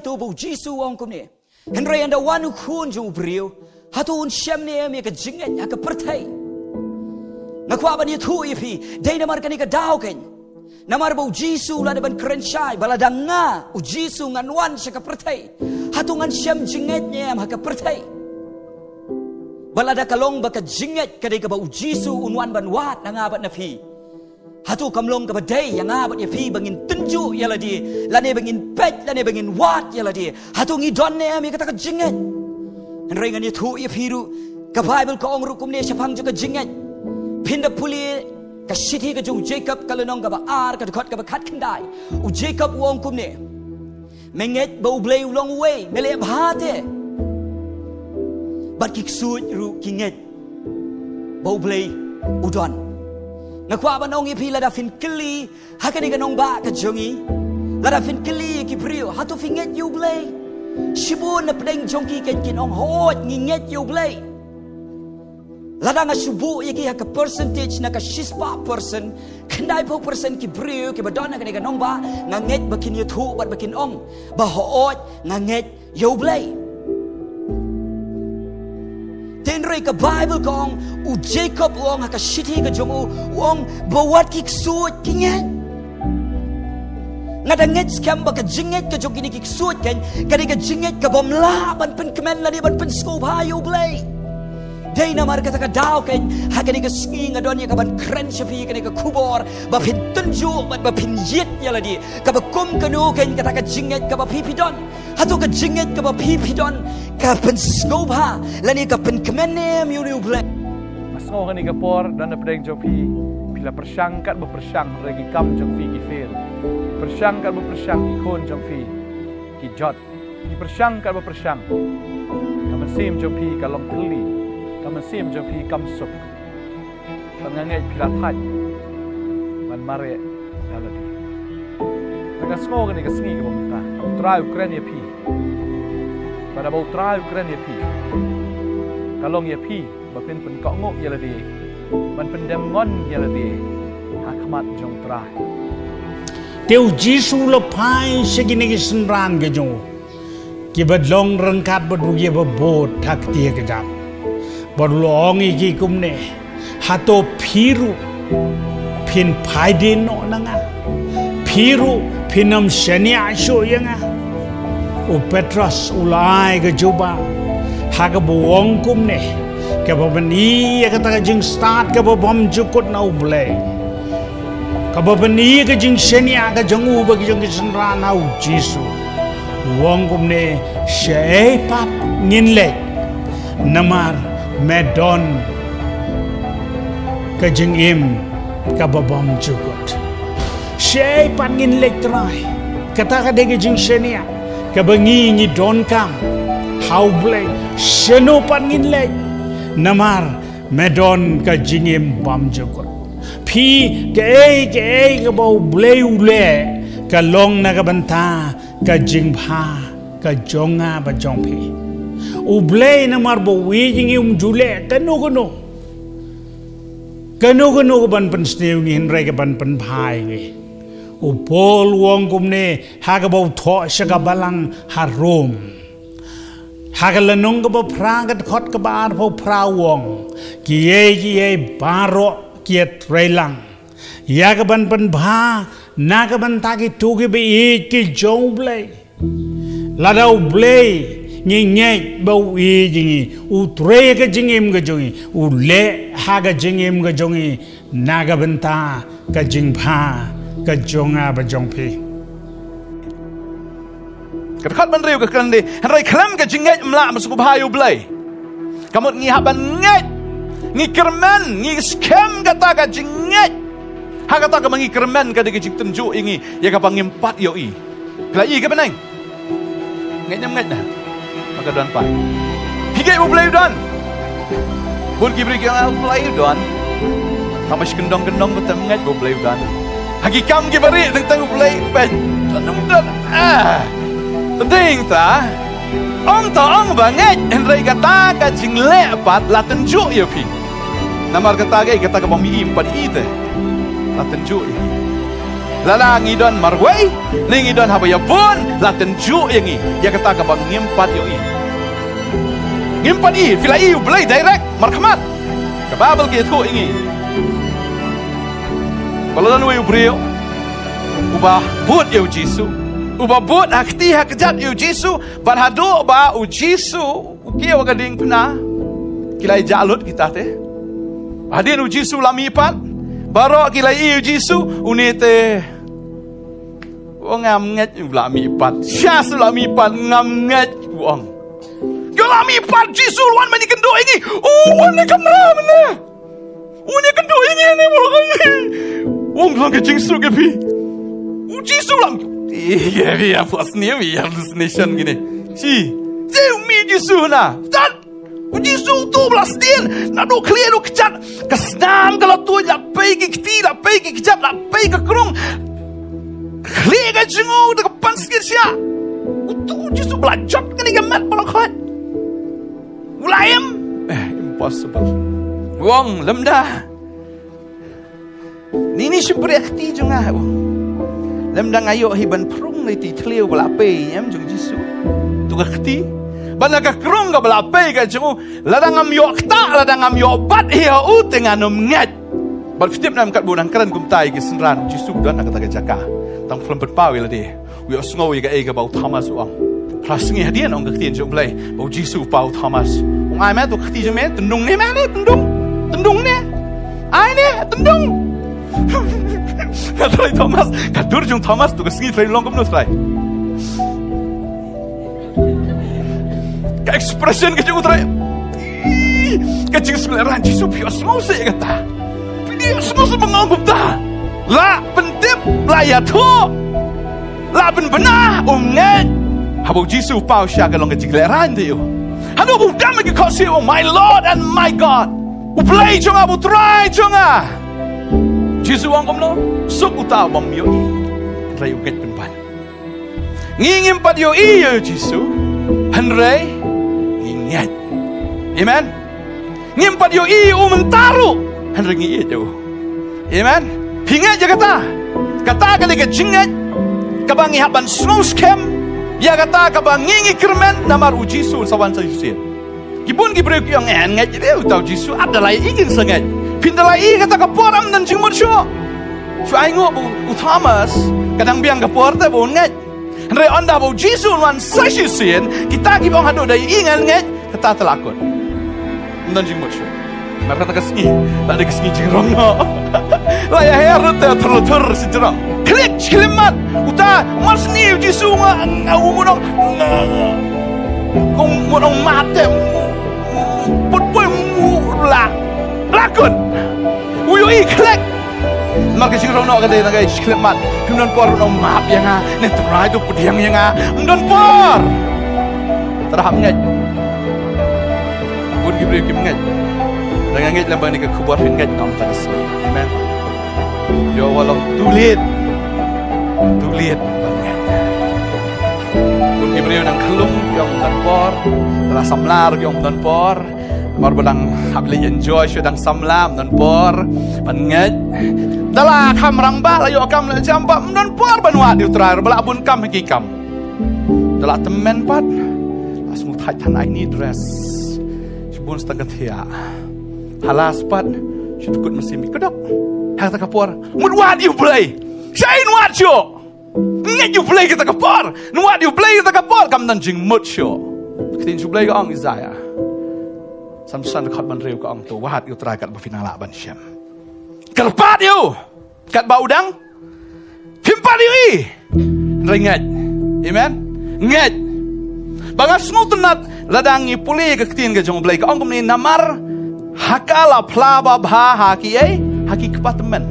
hatu bu Jisu wong kum ni. Henry anda wanu kun jung brio. Hatu un syam ni mi ka jinget ha ka pertai. Ngakwa ban itu ipi dai namar kan ka daw ken. Namar bu Jisu la ban krensyai baladang nga u Jisu ngan wan sya ka pertai. Hatu ngan syam jinget ni ha ka pertai. Balada kalong baka jinget kadai ka bu Jisu unwan ban wat na nga bat na fi. Hatu kamlong ka badai yang abat ya fi bangin tenju ya ladi lane bangin pet lane bangin wat ya ladi hatu ngidon ne ami kata ka jinget rengan ya thu ya firu ka Bible ka ong rukum ne syapang juga jinget pinda puli ka sithi ka jung Jacob kalonong ka ba ar ka dekot ka ba khat kendai u Jacob wong kum ne menget bau blay long way mele bhate bat kiksut ru kinget bau blay udon Ngakwa ba nong ipi lada fin kili hakani ganong ba ka jongi lada fin kili ki brio hatu finget you blay shibun na pdeng jongki ken kinong hot nginget you blay lada nga shubu yaki haka percentage na ka shispa person kendai po person ki brio ki badon hakani ganong ba nganget bakin you thu bat bakin ong ba hot nganget you blay Tenrei ka Bible kong u Jacob wong haka shiti ka jong wong bawat kiksut kinget ngadanget skam ba ka jinget ka jong kini kiksut kan kani ka jinget ka bomla ban pen kemen la di ban pen scope hayo blay dai na mar ka ta ka daw kan hakani ka ski ngadon ya ka ban kren shafi kani ka kubor ba pin tunju ba pin yit ya la di ka ba kum kanu kan ka ta ka jinget ka ba pipidon hatu ka jinget ka ba pipidon kapan scope ha lani kapan kemenem you blay masngo kani kapor dan pedeng jopi bila persangkat berpersang regi kam jong fi gifir persangkat berpersang ikon jong fi kijot ki persangkat berpersang kaman sim jong fi kalong keli kaman sim jong fi kam sup pangangai pilatat man mare daladi dengan sngo kani kasngi ka bomta trai Ukraine pi pada bau trai Ukraine ya pi kalong ya pi bapin pen kok ngok ya ladi man pendem ngon ya ladi hakmat jong trai teu Jisu lo pai segini ki senran ke jong ki badlong rengkat badu ye babot hak tie ke jam badlong iki kumne hato phiru phin phaide no nanga phiru phinam shania sho yanga u Petrus ulai ke juba haga buong kum ne ke babani ya kata jing start ke babam jukut na ublay ke babani ke jing senia ke jangu bagi jing senra na u Jisu wong kum ne syaipat nginle namar medon ke jing im ke babam jukut syaipat nginle trai kata ke de jing senia kabangi ni don kam how blay sheno pangin lay namar medon ka jingim bam jokot phi ke ka bau blay ule ka long na ka banta ka jing pha ka jonga ba jong phi u blay namar bo wi jingim jule kanu ban pen sneu ni henrai ka ban pen phai ngi upol wong kumne hagabau tho shaka balang harom hagalanong ka prangat khot ka bar pho pra wong kiye baro kiet relang yagaban pan bha nagaban ta ki tu ki be ki jong blay ladau blay nge bau i jingi u tre ka jingim ga jongi u le haga jingim ga jongi nagaban ta ka jingpha ka jonga ba jongpi Kadang ban riu ka kandi rai klam ka jinget mla masuk bahayu blay kamut ngi haban nget ngi kermen ngi scam kata ka jinget ha kata ka mangi kermen ka de jik tunju ingi ya ka pangimpat yo i klai ka benang nget nyam nget dah maka dan pa hige u blay dan pun ki beri ka blay dan kamas kendong betam nget u blay dan hagi kam ki bari tentang u blay pen tanam dan penting ta ong banget henry kata ka jingle pat la tunju yo pi namar kata ka bami impat ite la tunju Lala ngidon marway, ngidon habaya pun, laten ju yangi, ya kata kabang ngimpat yo i. Ngimpat i, fila i belai direct, markamat. Kababal ke itu ingi. Kalau dan wayu brio, ubah but yo Jisu, ubah but hakti hakjat yo Jisu, barhadu ba u Jisu, ukia wagading pena, kilai jalut kita teh. Hadin u Jisu lamipat, barok kilai u Jisu unite. Wong ngamnget lamipat, syas lamipat ngamnget wong. Lamipat Jisu luan mani kendo ingi, wan ni kamera mana? Wan kendo ingi ni boleh. Wong lang ke Jisu ke pi. Jisu lang. Iya biar plus ni biar hallucination gini. Si mi Jisu na. Dan Jisu tu belas din. Na do clear do kecat. Kesnam kalau tu la pergi keti la pergi kecat la pergi ke kerung. Clear ke jengu dekat panskir sia. Tu Jisu belajar kini gamat balakhat. Ulayam. Impossible. Wong lemdah. Nini syupriakti jengah. Lemdah ngayo hiban perung liti teliu belapai yam jeng Jisu. Tugakti. Banaga kerung ga belapai ga jengu. Ladang am yok tak ladang am yok bat hiya u tengah nom ngat. Berfitip nam kat bunang keren kumtai ke senran Jisu dan nak kata jaka. Tang film berpawi lah dia. We osngowi ga ega bau Thomas uang. Prasingi hadian ong kektien jom play. Bau Jisu bau Thomas. Ong ai me tu kekti jom me tendung ne me tendung. Tendung ne. Ai ne tendung. Katoi Thomas, kadur jong Thomas tu kesengi trai long kumnus trai. Ka expression ke jong trai. Ka jing seleran Jisu pios mau se kata. Pios mau se menganggap ta. La pentip la ya tu. La ben benah nget. Habau Jisu pau sya ka long ke jing leran tu. Hanu bu dam ke kau si my Lord and my God. U play jong abu try jong ah. Jisu ang kumno, suk utaw bang yo i, rayu get penpan. Ngingim pad yo i yo Jisu, hanray, ngingat. Amen. Ngim pad yo i umentaru, hanray ngiit yo. Amen. Hingat ya kata kali ke jingat, kabang ihaban snow scam, ya kata kabang ngingi kermen namar u Jisu sawan sa Yusin. Kibun kibrek yang ngat jadi utaw Jisu adalah ingin sangat. Pindalai kata kaporam dan jingmut syo. Fai ngo bu Thomas kadang biang kapor ta bu ngat. Re onda bu Jisu wan sasisen kita ki bang hado dai ingan ngat kata telakut. Dan jingmut syo. Maka kata kesni, tak ada kesni jingrong no. Lah ya herut ta terlutur sejrong. Klik kelimat uta masni Jisu ngau munong. Munong mate. Put lah. Lakun, uyui klek. Maka jingrong no kadai nagai sklemat. Pimnon por no maaf yang ah, netrai tu pediang yang ah, mdon por. Terhamnya. Bun gibri kimngat. Dengan ngat lambang ni ke kubur ngat nom takas. Amen. Yo walau tulit banget. Bun gibri nang kelung yang mdon por, terasa melar yang mdon por. Mar badang habli enjoy syudang samlam dan por panget dala kam rangba layo kam la jamba non por banwa di utrar bala bun kam hakikam dala temen pat langsung thai tan ai ni dress bun stagat hia halas pat syukut mesin kedok hang ta kapor mudwa di play sain wat syo nget you play kita kapor nuat you play kita kapor kam nan jing mut syo tin play ga ong Isaiah Samson kat ban reu ka ang tu wahat yu try kat bafinala ban syam. Kerpat yu kat ba udang. Pimpat yu i. Ringat. Amen. Ngat. Bangas ngutunat ladangi puli ke ketin ke jong blai ka ang kumni namar hakala plaba bha haki haki kepatemen.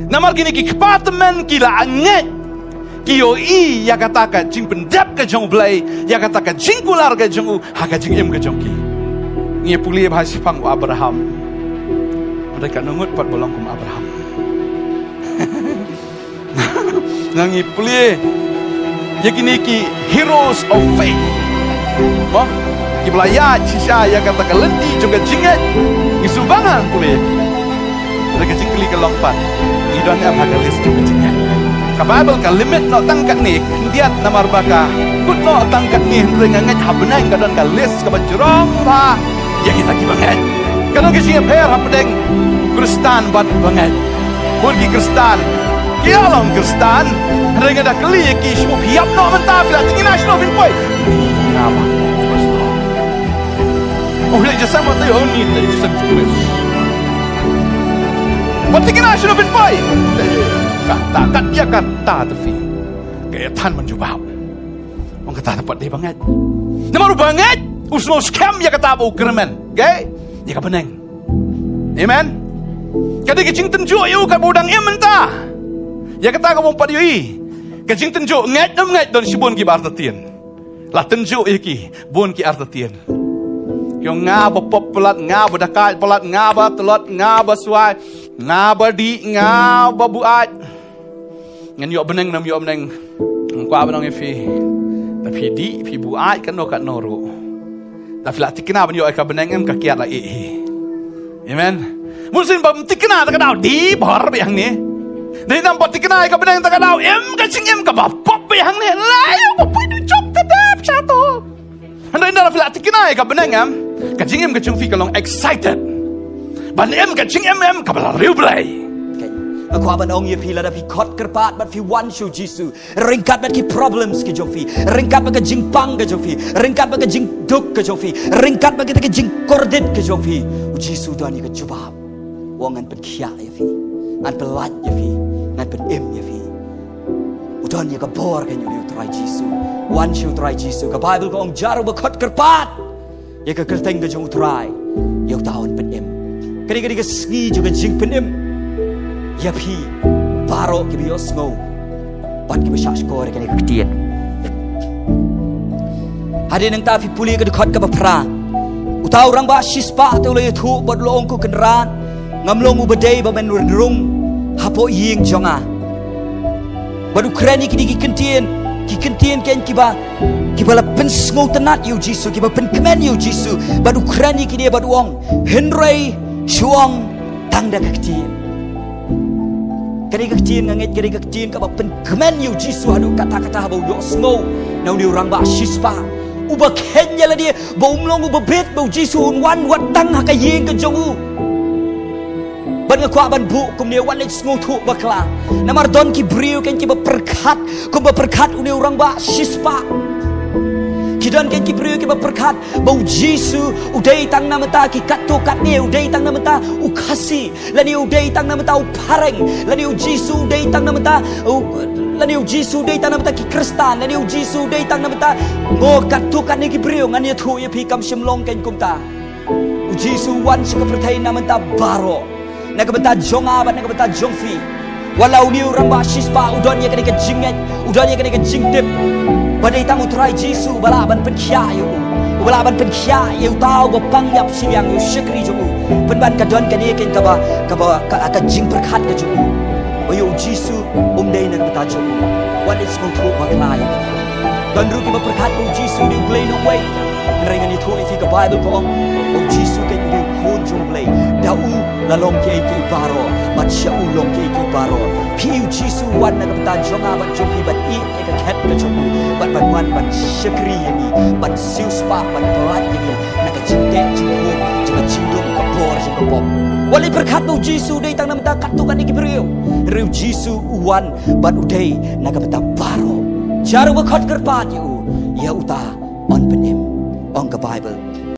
Namar gini ki kepatemen kila ngat. Kiyo i ya kataka jing pendap ke jong blai ya kataka jing kular ke jong haka jing im ke jong ki. Ngia puli bahas pang Abraham. Mereka nungut pat bolong kum Abraham. Nangi puli yakini ki heroes of faith. Bah, ki belaya cisha ya kata kalenti juga jingat. Isubangan puli. Mereka jingkli ke lompat. Idon am hagalis juga jingat. Ka Bible ka limit no tangkat ni diat namar baka kut no tangkat ni ringan ngat habnang ka don ka list ka bajrong ba ya kita ki banget kalau ki sing per habdeng Kristan bat banget burgi Kristan ki along Kristan ringan da kli ki shu hiap no menta fila tingin national fin poi ngapa oh le jasa mo tayo ni tayo jasa kulis wat tingin national fin poi kata kat dia kata tefi kaya tan menjubab orang kata dapat dia banget namaru banget usno scam ya kata bu kermen okay dia ka beneng amen kada ke cing tenju yu ka budang ementa ya kata ka bompat yu ke cing tenju ngat don sibon ki bartatien la tenju iki bon ki artatien yo nga bopop pelat nga badakai pelat nga ba telot nga baswai nga badi nga babuat ngan yo beneng nam yo beneng kwa benong ifi tapi di pi buat kan no kat noru tapi la tikna ben yo ka beneng em ka kiat la amen musin bam tikna ta ka dau di bor yang ni dei nam pot tikna ka beneng ta ka dau em ka sing em ka ba pop yang ni la yo pop du chop ta dap chato andai na la tikna ka beneng em ka sing em ka chung fi ka long excited ban em ka sing em ka ba riu blai Aku aban ong ye pila da pi kot kerpat bat fi wan shu jisu ringkat bat ki problems ke jofi ringkat bat ke jing pang ke jofi ringkat bat ke jing duk ke jofi ringkat bat ke jing kordit ke jofi jisu dan ye ke jubab wong an pen khia ye fi an pelat ye fi an pen em ye fi udan ye ke bor ke nyu try jisu wan shu try jisu ka bible ko ong jaru ba kot kerpat ye ke kerteng ke jong try ye taun pen em kadi ke ski juga jing pen em ya pi baro ki bios ngo pat ki bisha skor ke ni ketien hade nang ta fi puli ke dekat ke bapra utau rang ba shispa te le thu bod long ku kenran ngamlong u bedei ba men rung hapo ying jonga badu kreni ki ketien ken ki ba pen ngo tenat yu jisu ki ba pen kemen yu jisu badu kreni ki dia badu ong henrei shuang tang da ketien kari kecil nganget kari kecil ka pen kemen yu jisu hadu kata-kata bau yo snow nau ni orang ba shispa uba kenya la dia bau mlong uba bet bau jisu wan wat tang ha ka yeng ka jongu ban ngakwa ban bu kum ni wan le snow thu bakla namar don ki briu ken ki ba perkat kum ba perkat uni orang ba shispa kidan ken ki briu ki ba perkat bau jisu udai tang namata ki katto kat ni udai tang namata u khasi lani udai tang namata u pareng lani u jisu udai tang namata lani u jisu udai tang namata ki kristan lani u jisu udai tang namata ngo katto kat ni ki briu ngan ye thu ye pi kam shimlong ken kumta u jisu wan shika perthai namata baro nakabata jonga ba nakabata jongfi walau ni orang ba shispa udon ye kene ke jinget udon ye kene ke jingdip badai tang utrai jisu balaban pen khia yu balaban pen khia yu tau ba pang yap siang yu shikri ju pen ban ka don ka ni ken ka ba ka jing perkhat ka ju oyo jisu dei na ta ju what is going to ba klai don ru ki ba perkhat o jisu ni play no way ringa ni thu fi ka bible ko o jisu ken ni khun ju play da u la long ke ki baro ba cha u long ke ki baro pi jisu wan na ka ta jonga ba ju pi ba i e ka khat ka ju ban ban shikri yani ban siu spa ban pelat yani nak cinta cinta juga cindung ke bor juga pop wali berkat bu jisu dei tang nam ta katu kan iki beriu riu jisu uwan ban udai nak beta baro jaru ba khot kerpat yu ya uta on penim on ke bible